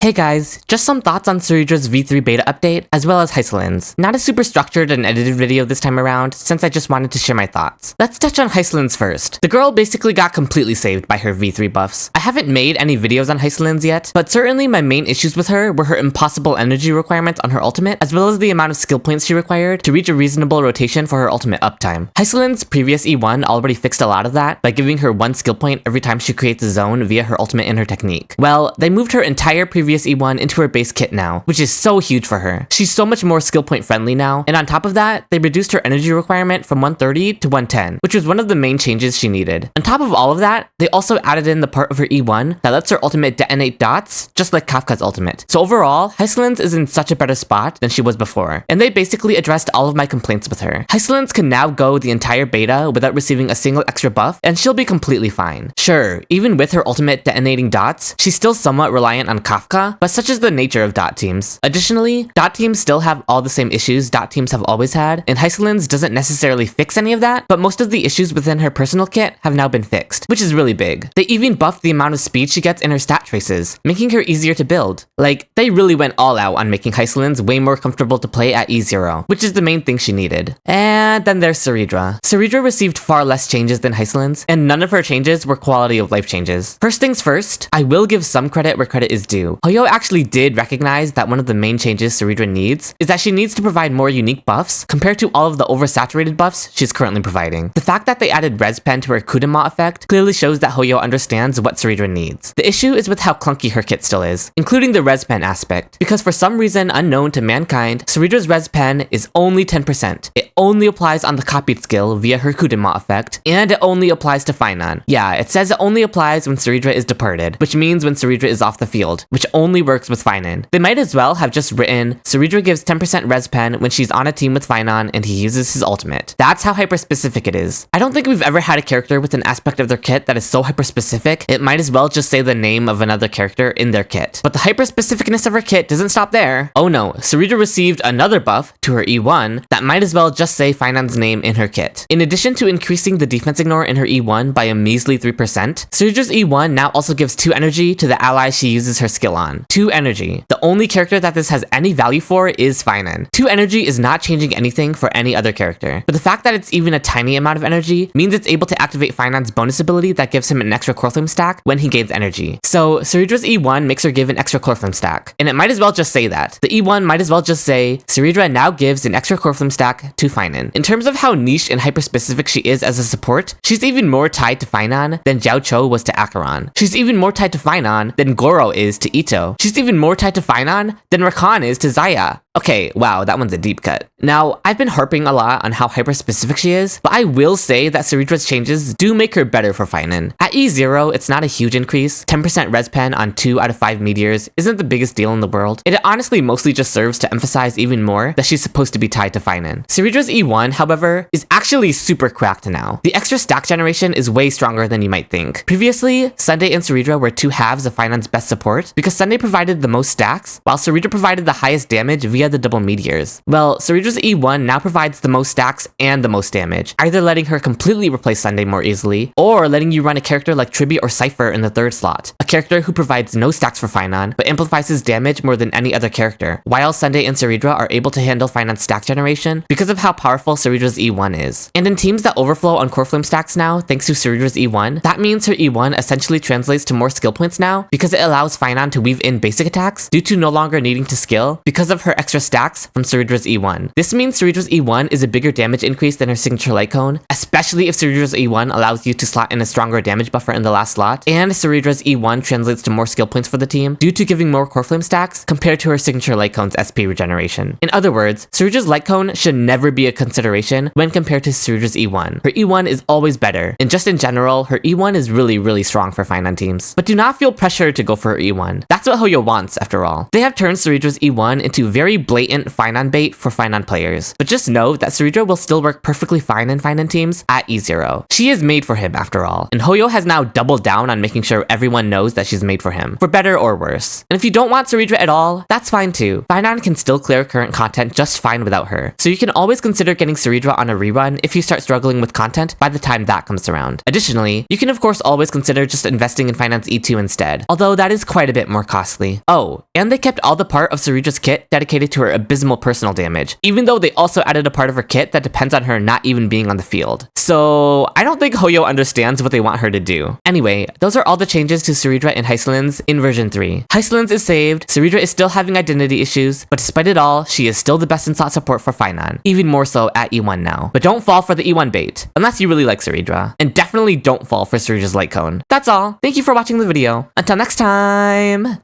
Hey guys, just some thoughts on Cerydra's V3 beta update, as well as Hysilens. Not a super structured and edited video this time around, since I just wanted to share my thoughts. Let's touch on Hysilens first. The girl basically got completely saved by her V3 buffs. I haven't made any videos on Hysilens yet, but certainly my main issues with her were her impossible energy requirements on her ultimate, as well as the amount of skill points she required to reach a reasonable rotation for her ultimate uptime. Hysilens' previous E1 already fixed a lot of that by giving her 1 skill point every time she creates a zone via her ultimate and her technique. Well, they moved her entire previous E1 into her base kit now, which is so huge for her. She's so much more skill point friendly now, and on top of that, they reduced her energy requirement from 130 to 110, which was one of the main changes she needed. On top of all of that, they also added in the part of her E1 that lets her ultimate detonate dots, just like Kafka's ultimate. So overall, Hysilens is in such a better spot than she was before, and they basically addressed all of my complaints with her. Hysilens can now go the entire beta without receiving a single extra buff, and she'll be completely fine. Sure, even with her ultimate detonating dots, she's still somewhat reliant on Kafka, but such is the nature of dot teams. Additionally, dot teams still have all the same issues dot teams have always had, and Hysilens doesn't necessarily fix any of that, but most of the issues within her personal kit have now been fixed, which is really big. They even buffed the amount of speed she gets in her stat traces, making her easier to build. Like, they really went all out on making Hysilens way more comfortable to play at E0, which is the main thing she needed. And then there's Cerydra. Cerydra received far less changes than Hysilens, and none of her changes were quality of life changes. First things first, I will give some credit where credit is due. Hoyo actually did recognize that one of the main changes Cerydra needs is that she needs to provide more unique buffs compared to all of the oversaturated buffs she's currently providing. The fact that they added Res Pen to her Kudama effect clearly shows that Hoyo understands what Cerydra needs. The issue is with how clunky her kit still is, including the Res Pen aspect, because for some reason unknown to mankind, Cerydra's Res Pen is only 10%. It only applies on the copied skill via her Kudama effect, and it only applies to Finon. Yeah, it says it only applies when Cerydra is departed, which means when Cerydra is off the field, which only works with Finon. They might as well have just written, Cerydra gives 10% Res Pen when she's on a team with Finon and he uses his ultimate. That's how hyper-specific it is. I don't think we've ever had a character with an aspect of their kit that is so hyper-specific, it might as well just say the name of another character in their kit. But the hyper-specificness of her kit doesn't stop there. Oh no, Cerydra received another buff to her E1 that might as well just say Finon's name in her kit. In addition to increasing the defense ignore in her E1 by a measly 3%, Cerydra's E1 now also gives 2 energy to the ally she uses her skill on. 2 energy. The only character that this has any value for is Finon. 2 energy is not changing anything for any other character, but the fact that it's even a tiny amount of energy means it's able to activate Finon's bonus ability that gives him an extra core flame stack when he gains energy. So Cerydra's E1 makes her give an extra core flame stack, and it might as well just say that. The E1 might as well just say, Cerydra now gives an extra core flame stack to Finon. In terms of how niche and hyper-specific she is as a support, she's even more tied to Finon than Jiao Cho was to Acheron. She's even more tied to Finon than Goro is to Ito. She's even more tied to Finon than Rakan is to Xayah. Okay, wow, that one's a deep cut. Now, I've been harping a lot on how hyper-specific she is, but I will say that Cerydra's changes do make her better for Finon. At E0, it's not a huge increase. 10% Res Pen on 2 out of 5 meteors isn't the biggest deal in the world. It honestly mostly just serves to emphasize even more that she's supposed to be tied to Finon. Cerydra's E1, however, is actually super cracked now. The extra stack generation is way stronger than you might think. Previously, Sunday and Cerydra were 2 halves of Finon's best support because Sunday provided the most stacks, while Cerydra provided the highest damage via the double meteors. Well, Cerydra's E1 now provides the most stacks and the most damage, either letting her completely replace Sunday more easily, or letting you run a character like Tribi or Cypher in the 3rd slot, a character who provides no stacks for Finon, but amplifies his damage more than any other character, while Sunday and Cerydra are able to handle Finon's stack generation because of how powerful Cerydra's E1 is. And in teams that overflow on core flame stacks now, thanks to Cerydra's E1, that means her E1 essentially translates to more skill points now because it allows Finon to weave in basic attacks due to no longer needing to skill because of her extra stacks from Cerydra's E1. This means Cerydra's E1 is a bigger damage increase than her signature light cone, especially if Cerydra's E1 allows you to slot in a stronger damage buffer in the last slot, and Cerydra's E1 translates to more skill points for the team due to giving more core flame stacks compared to her signature light cone's SP regeneration. In other words, Cerydra's light cone should never be a consideration when compared to Cerydra's E1. Her E1 is always better, and just in general, her E1 is really strong for Finon teams. But do not feel pressured to go for her E1. That's what Hoyo wants, after all. They have turned Cerydra's E1 into very blatant Finon bait for Finon players. But just know that Cerydra will still work perfectly fine in Finon teams at E0. She is made for him after all, and Hoyo has now doubled down on making sure everyone knows that she's made for him, for better or worse. And if you don't want Cerydra at all, that's fine too. Finon can still clear current content just fine without her, so you can always consider getting Cerydra on a rerun if you start struggling with content by the time that comes around. Additionally, you can of course always consider just investing in Finance E2 instead, although that is quite a bit more costly. Oh, and they kept all the part of Cerydra's kit dedicated to her abysmal personal damage, even though they also added a part of her kit that depends on her not even being on the field. So I don't think Hoyo understands what they want her to do. Anyway, those are all the changes to Cerydra and Hysilens in version 3. Hysilens is saved, Cerydra is still having identity issues, but despite it all, she is still the best in slot support for Finon, even more so at E1 now. But don't fall for the E1 bait, unless you really like Cerydra. And definitely don't fall for Cerydra's light cone. That's all. Thank you for watching the video. Until next time!